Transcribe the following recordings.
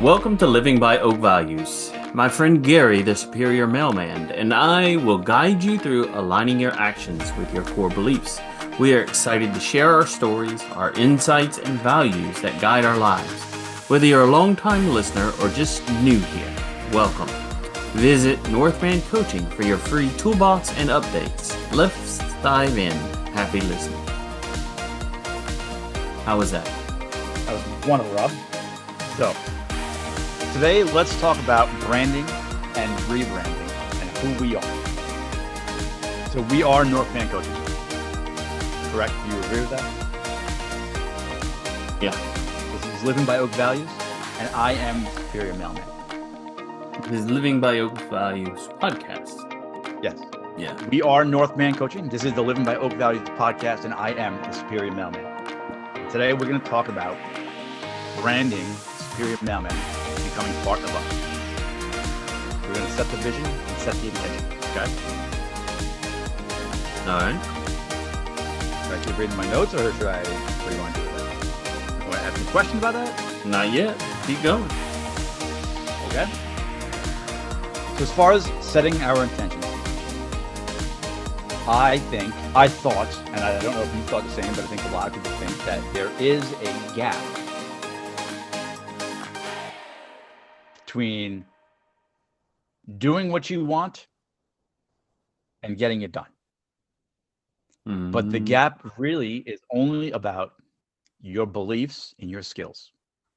Welcome to Living by Oak Values. My friend Gary, the Superior Mailman, and I will guide you through aligning your actions with your core beliefs. We are excited to share our stories, our insights, and values that guide our lives. Whether you're a long-time listener or just new here, welcome. Visit Northman Coaching for your free toolbox and updates. Let's dive in. Happy listening. How was that? That was wonderful, Rob. So, today let's talk about branding and rebranding and who we are. So we are Northman Coaching. Correct? Do you agree with that? Yeah. This is Living by Oak Values, and I am Superior Mailman. This is Living by Oak Values podcast. Yes. Yeah. We are Northman Coaching. This is the Living by Oak Values podcast, and I am the Superior Mailman. Today we're going to talk about branding Superior Mailman becoming part of us. We're going to set the vision and set the intention. Okay? All right. Should I keep reading my notes, or should I? What do you want to do with that? You want to ask me questions about that? Not yet. Keep going. Okay. So as far as setting our intentions, I thought, and I don't know if you thought the same, but I think a lot of people think that there is a gap between doing what you want and getting it done. But the gap really is only about your beliefs and your skills.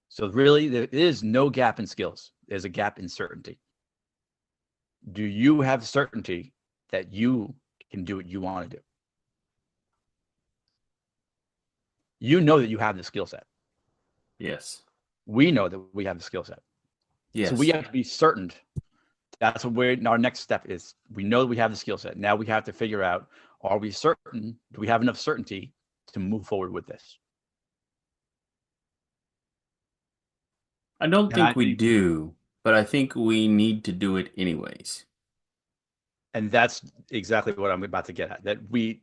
So really, there is no gap in skills. There's a gap in certainty. Do you have certainty that you can do what you want to do? You know that you have the skill set. Yes. We know that we have the skill set. Yes. So we have to be certain. That's what our next step is. We know that we have the skill set. Now we have to figure out, are we certain? Do we have enough certainty to move forward with this? I don't think we do, but I think we need to do it anyways. And that's exactly what I'm about to get at. That we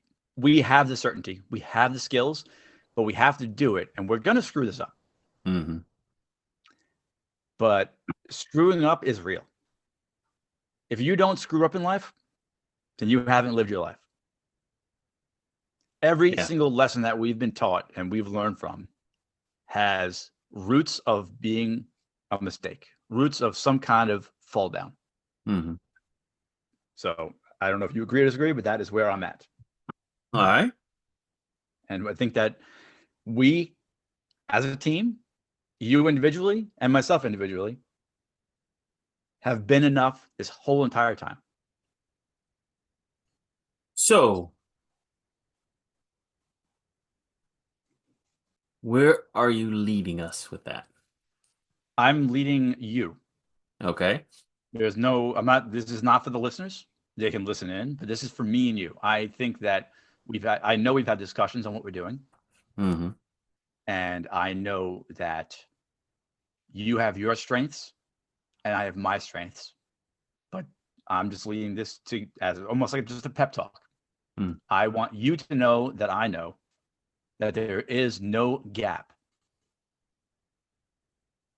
have the certainty, we have the skills, but we have to do it, and we're going to screw this up. Mm-hmm. But screwing up is real. If you don't screw up in life, then you haven't lived your life. Every single lesson that we've been taught and we've learned from has roots of being a mistake, roots of some kind of fall down. Mm-hmm. So I don't know if you agree or disagree, but that is where I'm at. All right. And I think that we, as a team, you individually and myself individually, have been enough this whole entire time. So, where are you leading us with that? I'm leading you. Okay. This is not for the listeners. They can listen in, but this is for me and you. I think that I know we've had discussions on what we're doing. Mm-hmm. And I know that you have your strengths and I have my strengths, but I'm just leading this as almost like just a pep talk. Mm. I want you to know that I know that there is no gap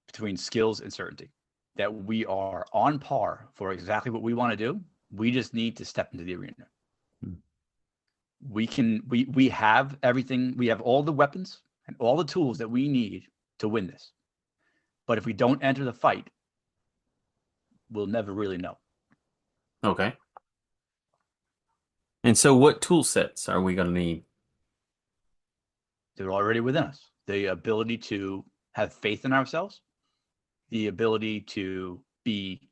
between skills and certainty, that we are on par for exactly what we want to do. We just need to step into the arena. Mm. We have everything. We have all the weapons and all the tools that we need to win this. But if we don't enter the fight, we'll never really know. Okay. And so what tool sets are we going to need? They're already within us. The ability to have faith in ourselves, the ability to be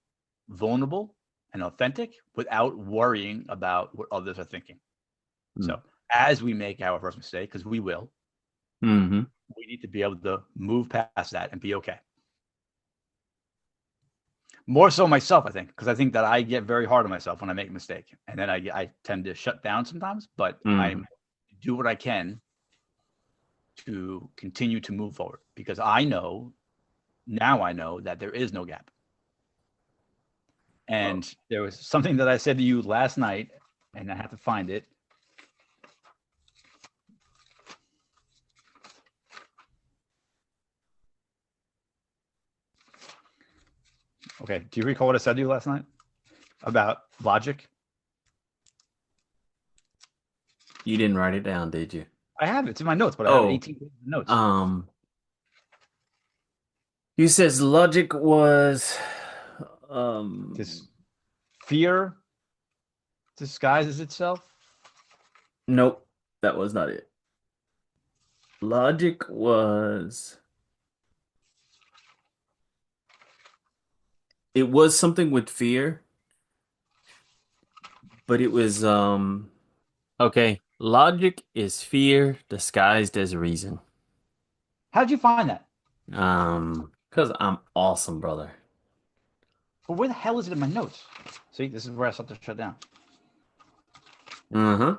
vulnerable and authentic without worrying about what others are thinking. Mm. So as we make our first mistake, because we will, mm-hmm. we need to be able to move past that and be okay. More so myself, I think, because I think that I get very hard on myself when I make a mistake. And then I tend to shut down sometimes, but I do what I can to continue to move forward, because I know that there is no gap. And there was something that I said to you last night, and I have to find it. Okay. Do you recall what I said to you last night about logic? You didn't write it down, did you? I have it. It's in my notes, but I have Oh, 18 pages of notes. um, you says logic was, This fear disguises itself. nope, that was not it. Logic was, it was something with fear, but it was, okay. Logic is fear disguised as reason. How did you find that? Because I'm awesome, brother. But where the hell is it in my notes? See, this is where I start to shut down. Uh-huh.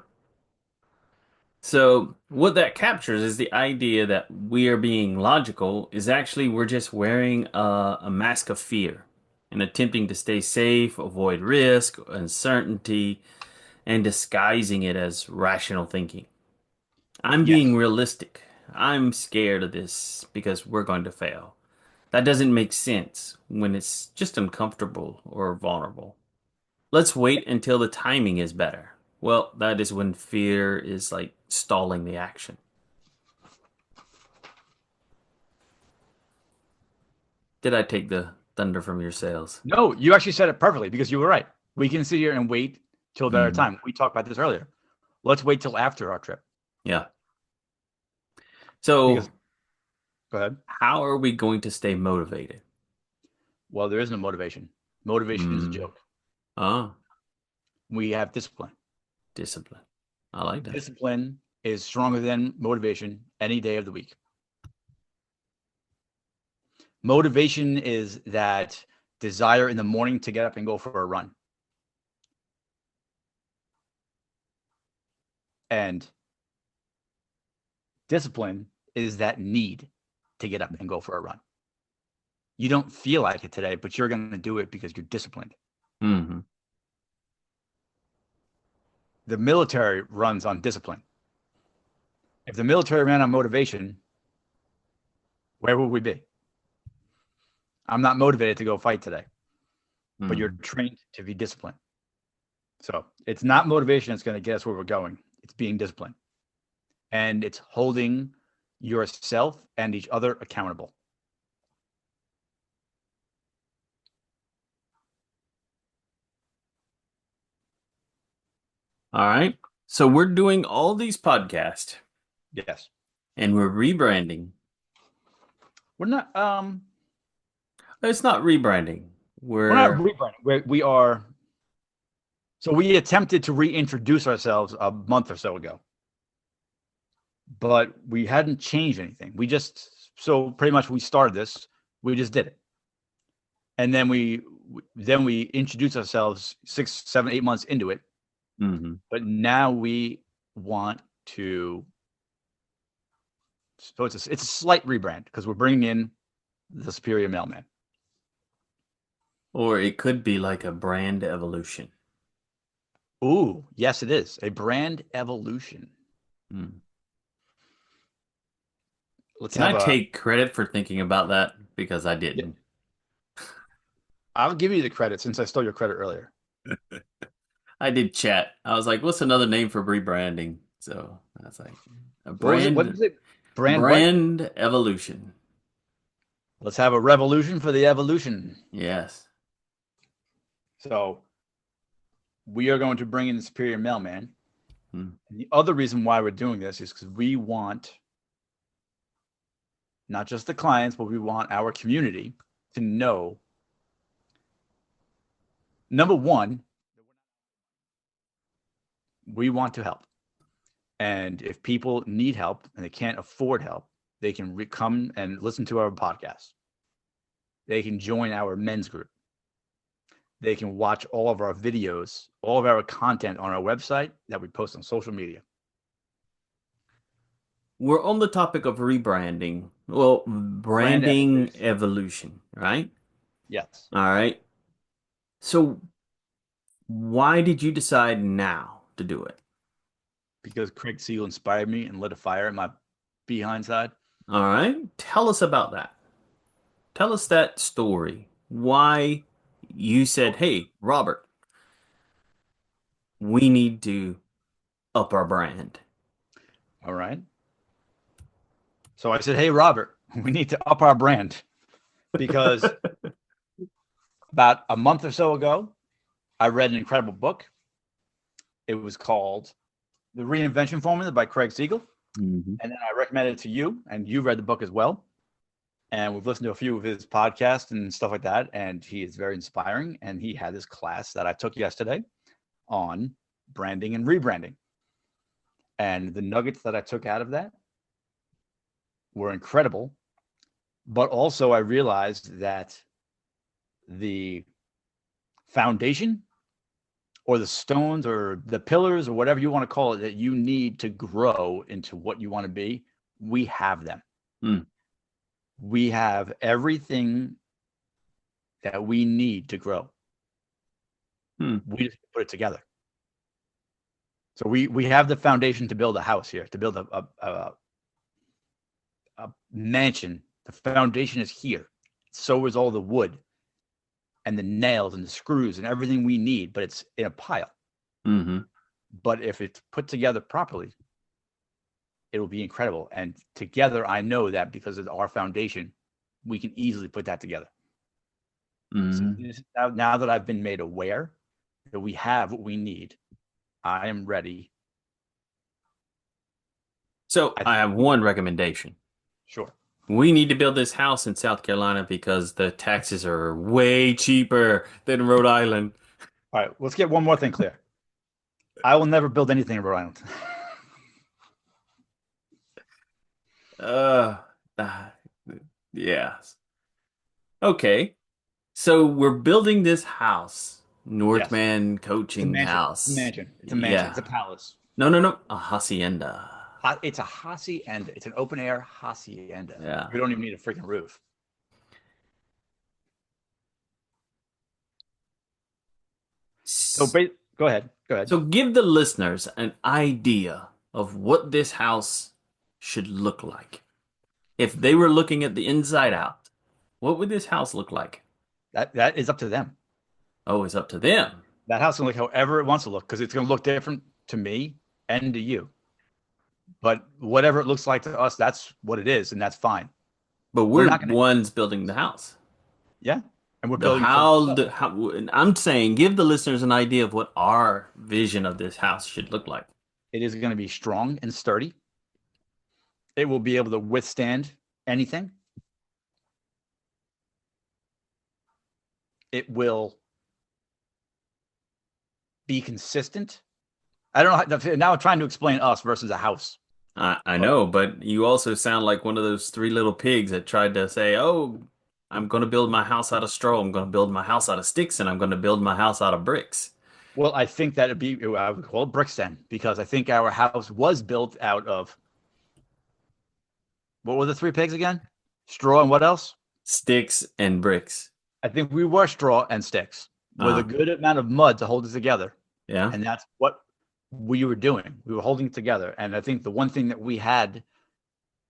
So what that captures is the idea that we are being logical is actually we're just wearing a mask of fear and attempting to stay safe, avoid risk, uncertainty, and disguising it as rational thinking. I'm being Yes. realistic. I'm scared of this because we're going to fail. That doesn't make sense when it's just uncomfortable or vulnerable. Let's wait until the timing is better. Well, that is when fear is like stalling the action. Did I take the thunder from your sails? No, you actually said it perfectly because you were right. We can sit here and wait till a better time. We talked about this earlier. Let's wait till after our trip. Yeah. Because So, go ahead. how are we going to stay motivated? Well, there is no motivation. Motivation is a Mm. joke. Oh, We have discipline. discipline. I like that. Discipline is stronger than motivation any day of the week. Motivation is that desire in the morning to get up and go for a run. And discipline is that need to get up and go for a run. You don't feel like it today, but you're going to do it because you're disciplined. Mm-hmm. The military runs on discipline. If the military ran on motivation, where would we be? I'm not motivated to go fight today, but you're trained to be disciplined. So it's not motivation that's going to get us where we're going. It's being disciplined. And it's holding yourself and each other accountable. All right. So we're doing all these podcasts Yes. and we're rebranding. We're not It's not rebranding. we're not rebranding. We are. So we attempted to reintroduce ourselves a month or so ago, but we hadn't changed anything. We just so pretty much we started this. We just did it, and then we introduced ourselves 6, 7, 8 months into it. Mm-hmm. But now we want to. So it's a slight rebrand because we're bringing in the Superior Mailman. Or it could be like a brand evolution. Ooh, yes, it is a brand evolution. Mm. Let's Can I take credit for thinking about that? Because I didn't. I'll give you the credit since I stole your credit earlier. I did chat. I was like, what's another name for rebranding? So I was like, a brand, What was it? brand evolution. Let's have a revolution for the evolution. Yes. So we are going to bring in the Superior Mailman. Hmm. And the other reason why we're doing this is because we want not just the clients, but we want our community to know, number one, we want to help. And if people need help and they can't afford help, they can come and listen to our podcast. They can join our men's group. They can watch all of our videos, all of our content on our website that we post on social media. We're on the topic of rebranding. Well, branding evolution, right? Yes. All right. So why did you decide now to do it? Because Craig Seal inspired me and lit a fire in my behind side. All right. Tell us about that. Tell us that story. why you said, "Hey, Robert, we need to up our brand." All right. So I said, "Hey, Robert, we need to up our brand because about a month or so ago, I read an incredible book. It was called The Reinvention Formula by Craig Siegel. Mm-hmm. And then I recommended it to you, and you read the book as well. And we've listened to a few of his podcasts and stuff like that. And he is very inspiring. And he had this class that I took yesterday on branding and rebranding. And the nuggets that I took out of that were incredible. But also, I realized that the foundation or the stones or the pillars or whatever you want to call it that you need to grow into what you want to be, we have them. Mm. We have everything that we need to grow. We just put it together. So we have the foundation to build a house here, to build a mansion. The foundation is here. So is all the wood and the nails and the screws and everything we need, but it's in a pile. Mm-hmm. But if it's put together properly, it will be incredible. And together, I know that because of our foundation, we can easily put that together. Mm-hmm. So now that I've been made aware that we have what we need, I am ready. So I have one recommendation. Sure. We need to build this house in South Carolina because the taxes are way cheaper than Rhode Island. All right, let's get one more thing clear. I will never build anything in Rhode Island. Yes. Okay. So we're building this house, Northman It's a Coaching mansion. House. It's a mansion. It's a mansion. Yeah. It's a palace. No. A hacienda. It's a hacienda. It's an open air hacienda. Yeah. We don't even need a freaking roof. So go ahead. Go ahead. So give the listeners an idea of what this house should look like. If they were looking at the inside out, what would this house look like? That is up to them. Oh, it's up to them. That house can look however it wants to look because it's going to look different to me and to you. But whatever it looks like to us, that's what it is, and that's fine. But we're not the ones building the house. Yeah, and we're building. I'm saying, give the listeners an idea of what our vision of this house should look like. It is going to be strong and sturdy. It will be able to withstand anything. It will be consistent. I don't know. Now I'm trying to explain us versus a house. I know, but you also sound like one of those three little pigs that tried to say, "Oh, I'm going to build my house out of straw. I'm going to build my house out of sticks, and I'm going to build my house out of bricks." Well, I think that I would call it bricks then, because I think our house was built out of, what were the three pigs again? Straw and what else? Sticks and bricks. I think we were straw and sticks with a good amount of mud to hold it together. Yeah. And that's what we were doing. We were holding it together. And I think the one thing that we had,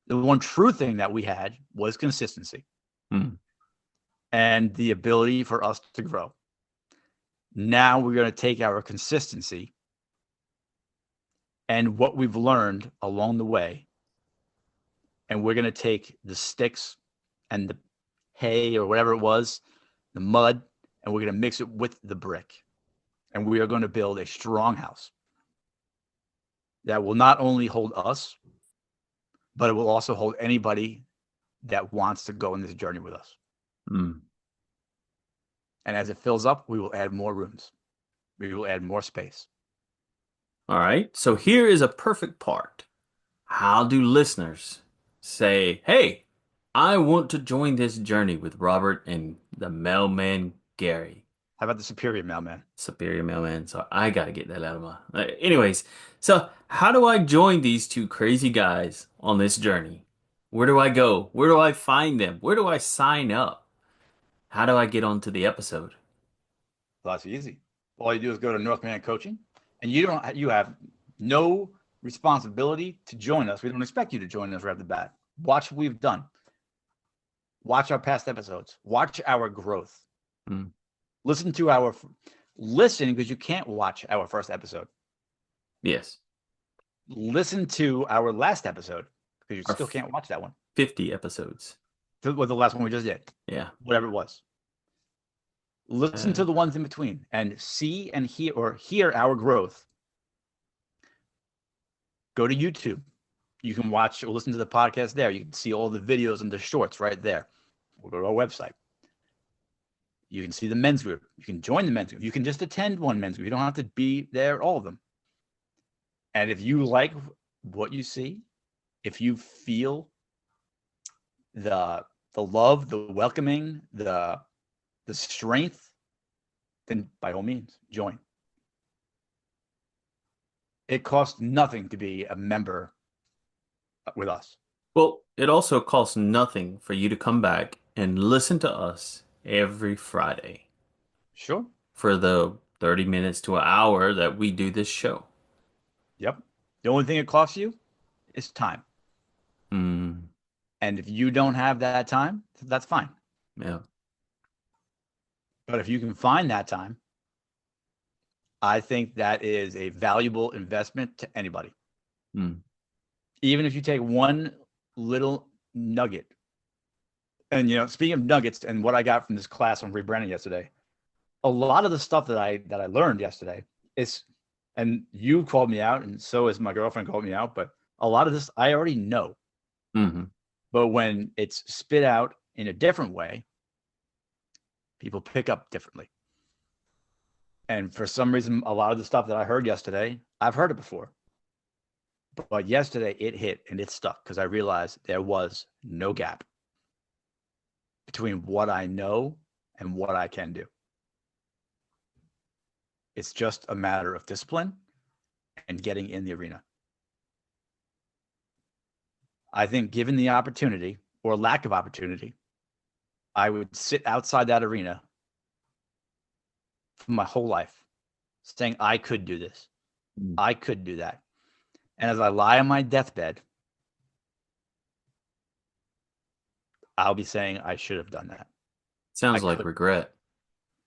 the one true thing that we had was consistency and the ability for us to grow. Now we're going to take our consistency and what we've learned along the way, and we're going to take the sticks and the hay or whatever it was, the mud, and we're going to mix it with the brick. And we are going to build a strong house that will not only hold us, but it will also hold anybody that wants to go on this journey with us. And as it fills up, we will add more rooms. We will add more space. All right. So here is a perfect part. How do listeners say, "Hey, I want to join this journey with Robert and the mailman Gary"? How about the superior mailman? Superior mailman. So I got to get that out of my... Anyways, so how do I join these two crazy guys on this journey? Where do I go? Where do I find them? Where do I sign up? How do I get onto the episode? Well, that's easy. All you do is go to Northman Coaching, and you have no responsibility to join us. We don't expect you to join us right off the bat. Watch what we've done. Watch our past episodes. Watch our growth. Mm. Listen to our listen because you can't watch our first episode. Yes. Listen to our last episode because you Our still can't watch that one. 50 episodes. Was the last one we just did. Yeah. Whatever it was. Listen to the ones in between and see and hear our growth. Go to YouTube. You can watch or listen to the podcast there. You can see all the videos and the shorts right there. Or go to our website. You can see the men's group. You can join the men's group. You can just attend one men's group. You don't have to be there, all of them. And if you like what you see, if you feel the love, the welcoming, the strength, then by all means, join. It costs nothing to be a member with us. Well, it also costs nothing for you to come back and listen to us every Friday Sure. for the 30 minutes to an hour that we do this show. Yep. The only thing it costs you is time. Mm. And if you don't have that time, that's fine. Yeah. But if you can find that time, I think that is a valuable investment to anybody. Mm. Even if you take one little nugget. And, speaking of nuggets and what I got from this class on rebranding yesterday, a lot of the stuff that I learned yesterday is, and you called me out, and so is my girlfriend called me out, but a lot of this I already know. Mm-hmm. But when it's spit out in a different way, people pick up differently. And for some reason, a lot of the stuff that I heard yesterday, I've heard it before. But yesterday it hit and it stuck because I realized there was no gap between what I know and what I can do. It's just a matter of discipline and getting in the arena. I think given the opportunity or lack of opportunity, I would sit outside that arena for my whole life saying, I could do this. I could do that. And as I lie on my deathbed, I'll be saying I should have done that. Sounds like regret.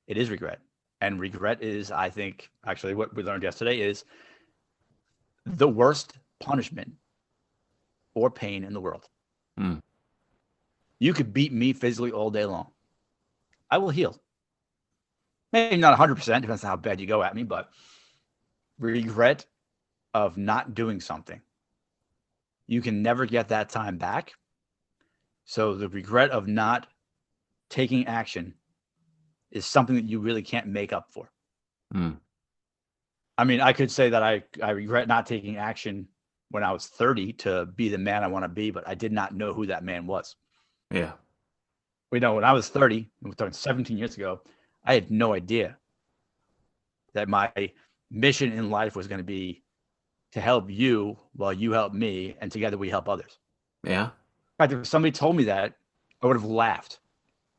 It is regret. And regret is, I think, actually what we learned yesterday is the worst punishment or pain in the world. Mm. You could beat me physically all day long. I will heal. Maybe not 100%, depends on how bad you go at me, but regret of not doing something, you can never get that time back. So the regret of not taking action is something that you really can't make up for. Mm. I mean, I could say that I regret not taking action when I was 30 to be the man I want to be, but I did not know who that man was. Yeah. When I was 30, we're talking 17 years ago, I had no idea that my mission in life was going to be to help you while you help me, and together we help others. Yeah. In fact, if somebody told me that, I would have laughed.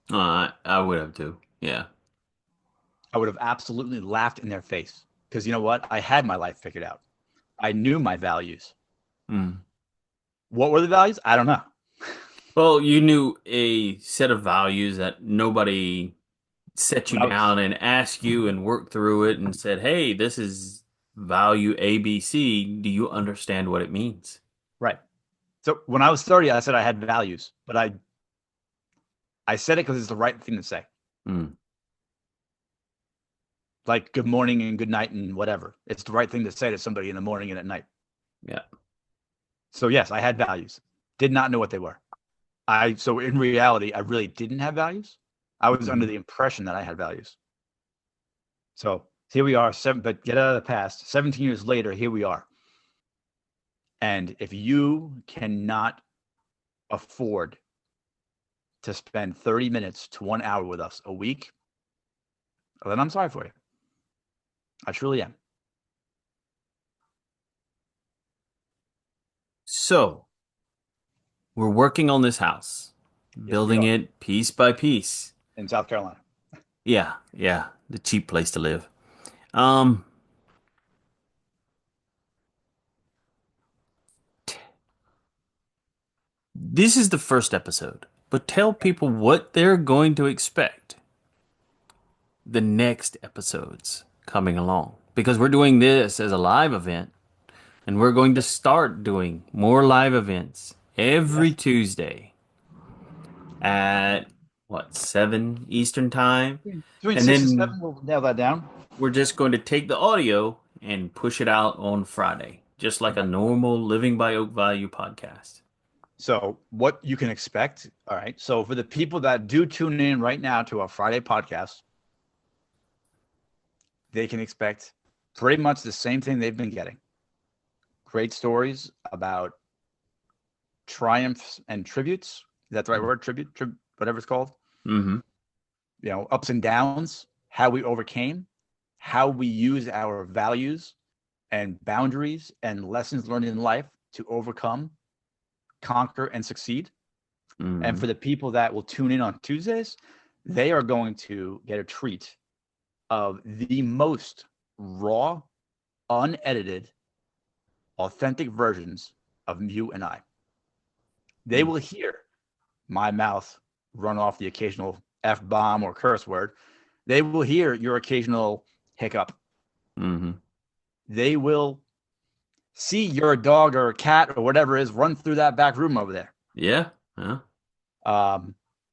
I would have too. Yeah. I would have absolutely laughed in their face because you know what? I had my life figured out. I knew my values. Mm. What were the values? I don't know. Well, you knew a set of values that nobody set you down and asked you and worked through it and said, hey, this is value ABC. Do you understand what it means? Right. So when I was 30, I said I had values, but I said it because it's the right thing to say. Mm. Like good morning and good night and whatever. It's the right thing to say to somebody in the morning and at night. Yeah. So yes, I had values. Did not know what they were. So in reality, I really didn't have values. I was under the impression that I had values. So here we are, but get out of the past. 17 years later, here we are. And if you cannot afford to spend 30 minutes to 1 hour with us a week, well, then I'm sorry for you. I truly am. So, we're working on this house, building it piece by piece. In South Carolina. Yeah, the cheap place to live. This is the first episode, but tell people what they're going to expect. the next episodes coming along because we're doing this as a live event and we're going to start doing more live events every Yes. Tuesday at what, 7 Eastern time? Between And 6 and 7, then we'll nail that down. we're just going to take the audio and push it out on Friday, just like a normal Living by Oak Value podcast. So what you can expect, all right. So for the people that do tune in right now to our Friday podcast, they can expect pretty much the same thing they've been getting. Great stories about triumphs and tributes. Is that the right word? Tribute, whatever it's called. Mm-hmm. You know, ups and downs, how we overcame, how we use our values and boundaries and lessons learned in life to overcome, conquer, and succeed. Mm-hmm. And for the people that will tune in on Tuesdays, they are going to get a treat of the most raw, unedited, authentic versions of you and I. They will hear my mouth run off the occasional F-bomb or curse word. They will hear your occasional hiccup. Mm-hmm. They will see your dog or cat or whatever it is run through that back room over there. Yeah. Yeah.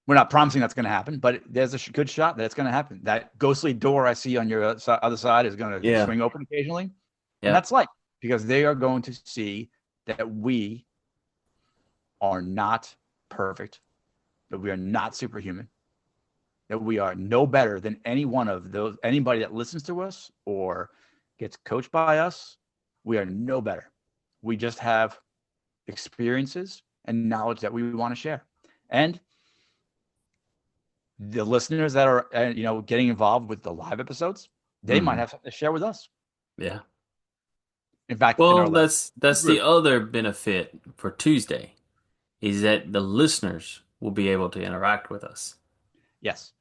We're not promising that's going to happen, but there's a good shot that it's going to happen. That ghostly door I see on your other side is going to swing open occasionally. Yeah. And that's like, because they are going to see that we are not perfect, that we are not superhuman, that we are no better than any one of those, anybody that listens to us or gets coached by us. We are no better. We just have experiences and knowledge that we want to share. And the listeners that are, getting involved with the live episodes, they might have something to share with us. Yeah. In fact, well, that's the other benefit for Tuesday is that the listeners will be able to interact with us. Yes.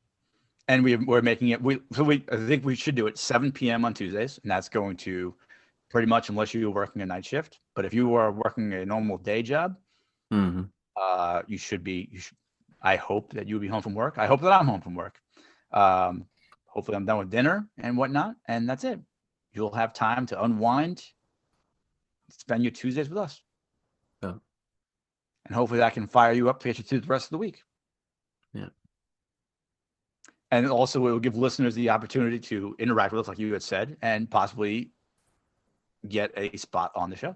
And we're making it, I think we should do it 7 p.m. on Tuesdays. And that's going to pretty much, unless you're working a night shift. But if you are working a normal day job, you should be, I hope that you'll be home from work. I hope that I'm home from work. Hopefully I'm done with dinner and whatnot. And that's it. You'll have time to unwind, spend your Tuesdays with us. Yeah. And hopefully that can fire you up to get you through the rest of the week. Yeah. And also it will give listeners the opportunity to interact with us, like you had said, and possibly get a spot on the show.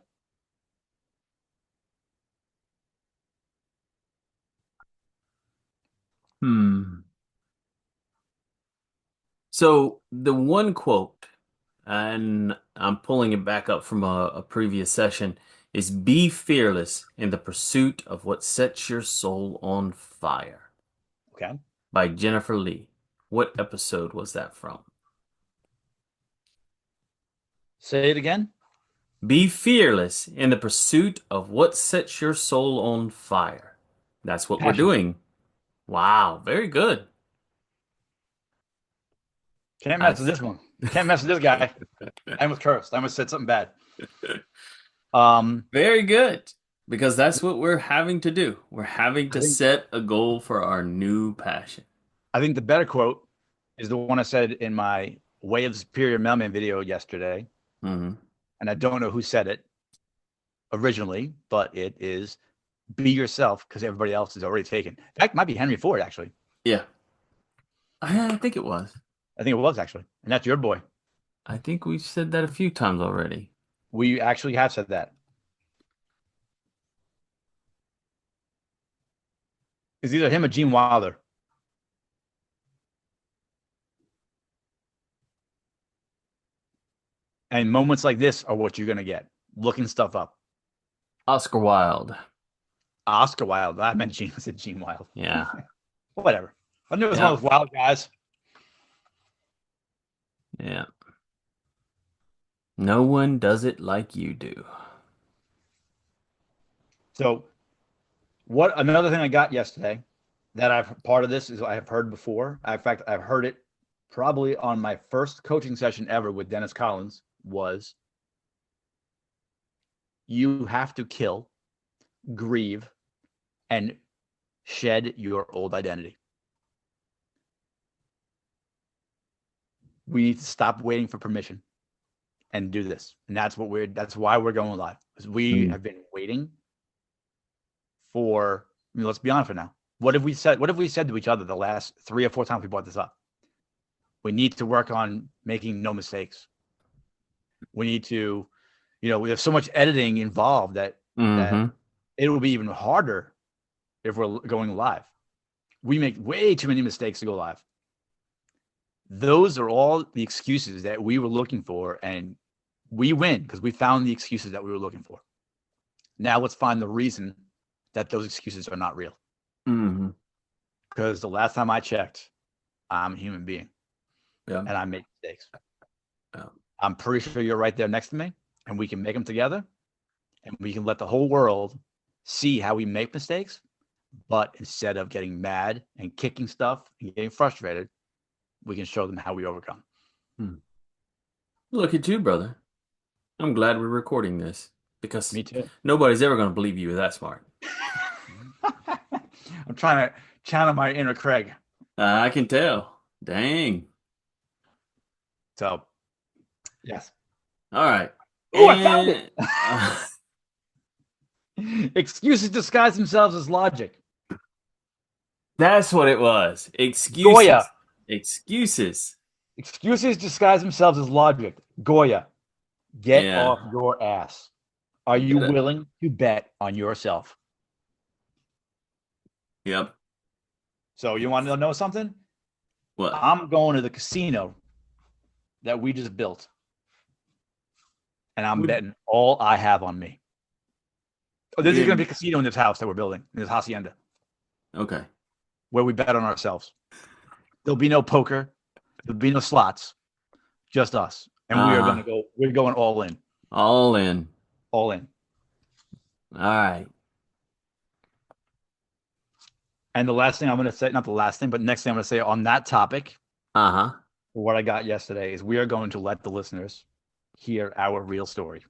So the one quote, and I'm pulling it back up from a previous session, is "Be fearless in the pursuit of what sets your soul on fire." Okay. By Jennifer Lee. What episode was that from? Say it again. Be fearless in the pursuit of what sets your soul on fire. That's what we're doing. Wow, very good. Can't mess with this one. Can't mess with this guy. I almost cursed. I almost said something bad. Very good. Because that's what we're having to do. We're having to set a goal for our new passion. I think the better quote is the one I said in my Way of the Superior Mailman video yesterday. And I don't know who said it originally, but it is "Be yourself because everybody else is already taken." In fact, it might be Henry Ford, actually. Yeah. I think it was. I think it was, actually. And that's your boy. I think we've said that a few times already. We actually have said that. It's either him or Gene Wilder. And moments like this are what you're going to get. Looking stuff up. Oscar Wilde. Oscar Wilde. I meant Gene. I said Gene Wilde. Yeah. Whatever. I knew it was one of those wild guys. Yeah. No one does it like you do. So another thing I got yesterday that part of this is I have heard before. In fact, I've heard it probably on my first coaching session ever with Dennis Collins was you have to kill, grieve, and shed your old identity. we need to stop waiting for permission and do this. And that's why we're going live. Because we have been waiting for, let's be honest for now. What have we said to each other the last 3 or 4 times we brought this up? We need to work on making no mistakes. We need to, we have so much editing involved that it will be even harder if we're going live. We make way too many mistakes to go live. Those are all the excuses that we were looking for, and we win because we found the excuses that we were looking for. Now let's find the reason that those excuses are not real. Because the last time I checked, I'm a human being, and I make mistakes. I'm pretty sure you're right there next to me, and we can make them together, and we can let the whole world see how we make mistakes. But instead of getting mad and kicking stuff and getting frustrated, we can show them how we overcome. Look at you, brother. I'm glad we're recording this because me too. Nobody's ever going to believe you were that smart. I'm trying to channel my inner Craig. I can tell. Dang. So, yes. All right. Oh, I found it. Excuses disguise themselves as logic. That's what it was. Excuses. Goya. Excuses. Excuses disguise themselves as logic. Goya, get off your ass. Are you willing to bet on yourself? Yep. So you want to know something? What? I'm going to the casino that we just built. And I'm betting all I have on me. Oh, there's going to be a casino in this house that we're building, in this hacienda. Okay. Where we bet on ourselves. There'll be no poker. There'll be no slots. Just us. And we're going all in. All in. All in. All right. And the last thing I'm going to say, not the last thing, but next thing I'm going to say on that topic, what I got yesterday is we are going to let the listeners hear our real story,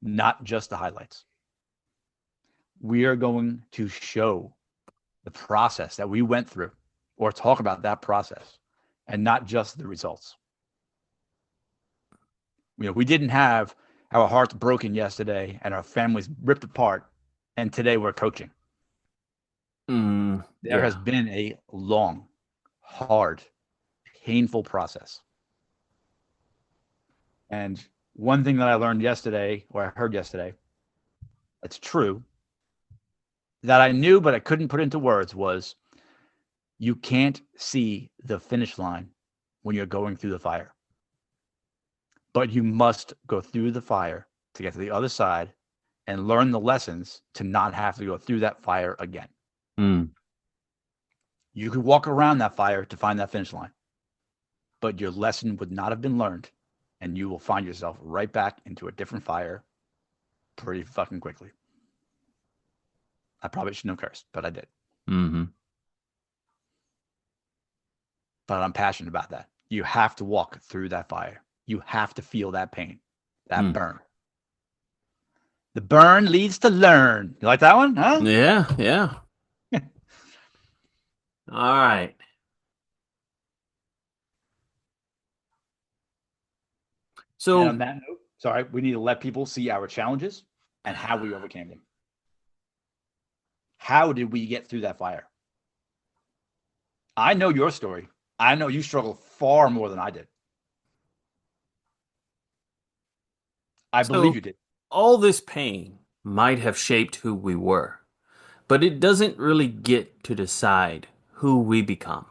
not just the highlights. We are going to show the process that we went through or talk about that process and not just the results. We didn't have our hearts broken yesterday and our families ripped apart, and today we're coaching. There has been a long, hard, painful process. And one thing that I learned yesterday, or I heard yesterday, that's true, that I knew but I couldn't put into words was you can't see the finish line when you're going through the fire. But you must go through the fire to get to the other side and learn the lessons to not have to go through that fire again. You could walk around that fire to find that finish line, but your lesson would not have been learned, and you will find yourself right back into a different fire pretty fucking quickly. I probably shouldn't have cursed, but I did. But I'm passionate about that. You have to walk through that fire. You have to feel that pain, that burn. The burn leads to learn. You like that one, huh? Yeah. All right. So and on that note, sorry, we need to let people see our challenges and how we overcame them. How did we get through that fire? I know your story. I know you struggled far more than I did. I believe you did. All this pain might have shaped who we were, but it doesn't really get to decide who we become.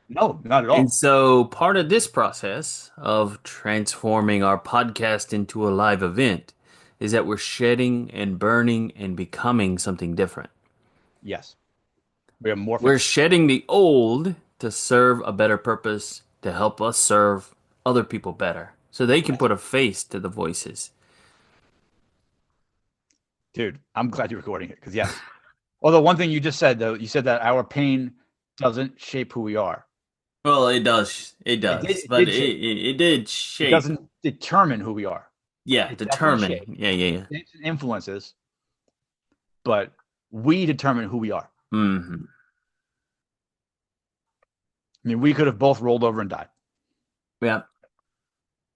No, not at all. And so part of this process of transforming our podcast into a live event is that we're shedding and burning and becoming something different. Yes. We are more. We're shedding the old to serve a better purpose, to help us serve other people better, so they can put a face to the voices. Dude, I'm glad you're recording it, because yes. Although one thing you just said, though, you said that our pain doesn't shape who we are. Well, it does. It does. But it did shape. It doesn't determine who we are. Yeah, determine. Yeah. It's influences, but we determine who we are. I mean, we could have both rolled over and died. Yeah.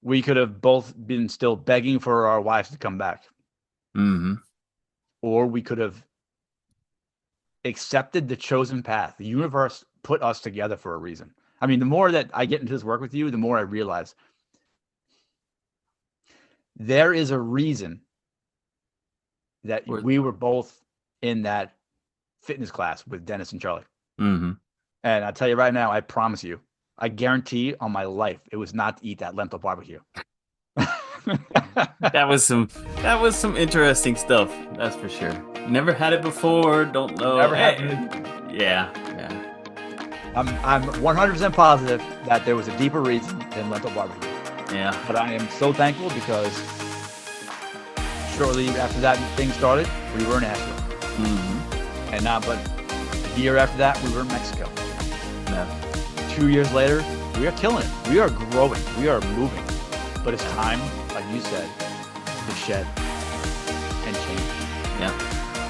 We could have both been still begging for our wives to come back. Mm-hmm. Or we could have accepted the chosen path. The universe put us together for a reason. I mean, the more that I get into this work with you, the more I realize there is a reason that we were both in that fitness class with Dennis and Charlie. Mm-hmm. And I'll tell you right now, I promise you, I guarantee on my life, it was not to eat that lentil barbecue. That was some interesting stuff. That's for sure. Never had it before. Don't know. Never had it. Yeah. I'm 100% positive that there was a deeper reason than lentil barbecue. Yeah. But I am so thankful because shortly after that thing started, we were in Asheville. Mm-hmm. And not but a year after that, we were in Mexico. Yeah. 2 years later, we are killing it. We are growing. We are moving. But it's time, like you said, to shed and change. Yeah.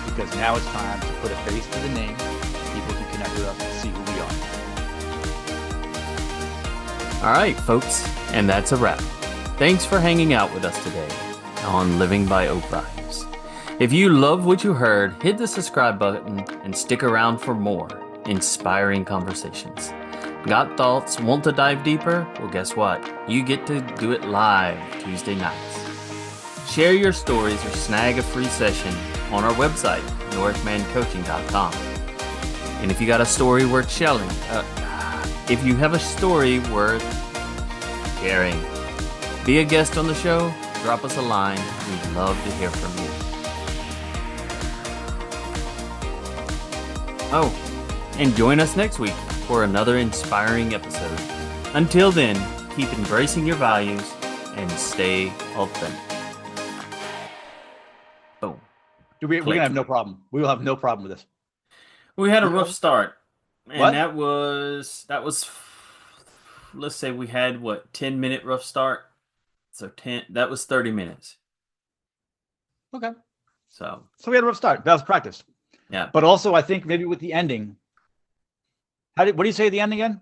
Because now it's time to put a face to the name. People can connect with us and see who we are. All right, folks. And that's a wrap. Thanks for hanging out with us today on Living by Oak Values. If you love what you heard, hit the subscribe button and stick around for more inspiring conversations. Got thoughts? Want to dive deeper? Well, guess what? You get to do it live Tuesday nights. Share your stories or snag a free session on our website, northmancoaching.com. And if you got a story worth sharing, if you have a story worth sharing, be a guest on the show, drop us a line. We'd love to hear from you. Oh, and join us next week for another inspiring episode. Until then, keep embracing your values and stay authentic. Boom. We're going to have no problem. We will have no problem with this. We had a rough start. And what? that was, let's say we had 10-minute rough start. So that was 30 minutes. Okay. So we had a rough start. That was practice. Yeah. But also, I think maybe with the ending, what do you say at the end again?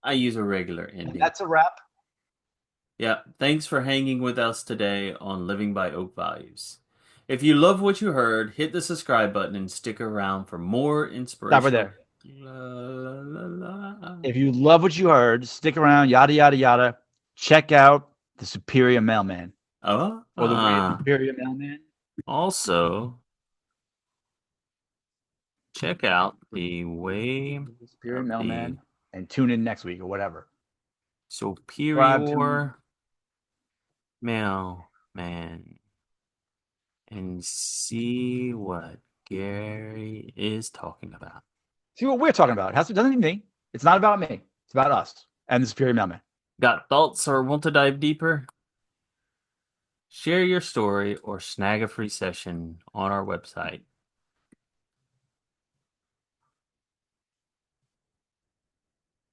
I use a regular ending. And that's a wrap. Yeah. Thanks for hanging with us today on Living by Oak Values. If you love what you heard, hit the subscribe button and stick around for more inspiration. Stop right there. If you love what you heard, stick around, yada, yada, yada. Check out The Superior Mailman. Oh? Or The Way of the Superior Mailman. Also, check out The Way of the Superior Mailman and tune in next week or whatever. Superior Mailman. And see what Gary is talking about. See what we're talking about. It doesn't need me. It's not about me. It's about us and The Superior Mailman. Got thoughts or want to dive deeper? Share your story or snag a free session on our website,